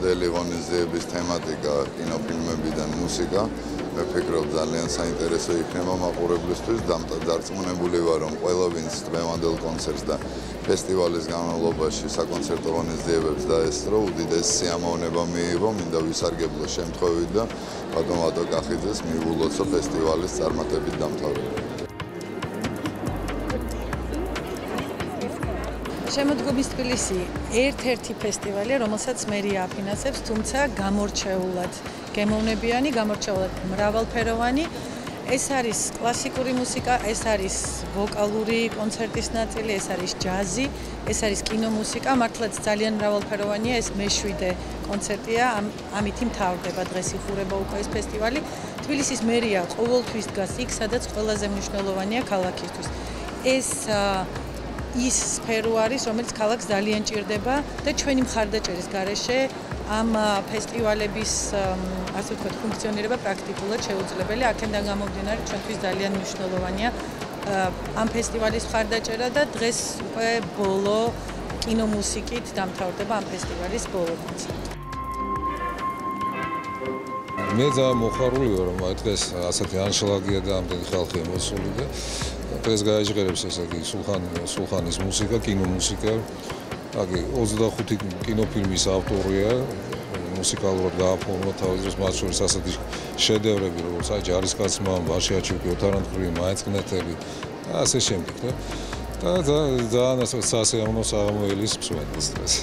დღევანდელი ღონისძიების თემატიკა კინოფილმებიდან მუსიკა. მე ვფიქრობ ძალიან საინტერესო იქნება მაყურებლისთვის. დარწმუნებული ვარ, რომ ყველა ვინც დღევანდელ კონცერტს და ფესტივალის განმავლობაში საკონცერტო ღონისძიებებს დაესწრო, უდიდესი სიამოვნება მიიღო, მინდა ვისარგებლო შემთხვევით და ბატონ ლადო კახიძეს მიულოცო ფესტივალის წარმატებით დამთავრება. შემოდგომის თბილისი ერთ-ერთი ფესტივალია, რომელსაც მერია აფინანსებს, თუმცა გამორჩეულად გემოვნებიანი, გამორჩეულად მრავალფეროვანი. ეს არის კლასიკური მუსიკა, ეს არის ვოკალური კონცერტის ნაწილი, ეს არის ჯაზი, ეს არის კინომუსიკა, მართლაც ძალიან მრავალფეროვანია, ეს მე-7 კონცერტია, ამითი მთავრდება დღეს იხურება უკვე ეს ფესტივალი. თბილისის მერია ყოველთვის დგას იქ, სადაც ყველაზე მნიშვნელოვანია ქალაქისთვის. ეს ის სფერო არის, რომელიც ქალაქს ძალიან ჭირდება და ჩვენი მხარდაჭერის გარეშე ამ ფესტივალების ასე ვთქვათ ფუნქციონირება პრაქტიკულად შეუძლებელია. აქედან გამომდინარე ჩვენთვის ძალიან მნიშვნელოვანია ამ ფესტივალის მხარდაჭერა და დღეს უკვე ბოლო კინომუსიკით დამთავრდება ამ ფესტივალის ბოლო კონცერტი. მე ძალიან მოხარული ვარ, რომ დღეს ასეთი ანშლაგია და ამდენი ხალხია მოსული და დღეს გაიჟღერებს ესე იგი სულხანის მუსიკა, კინომუსიკა. აგი 25 კინოფილმის ავტორია, მუსიკალურად გააფორმა თავის დროს, მათ შორის ასეთი შედევრები, როგორც ჯარისკაცმა, ბაშიაჩუკი, ოთარანთქმული, მაეწყნეთელი და ასე შემდეგ და ძალიან სასიამოვნო საღამოელის მსვენელს დღეს.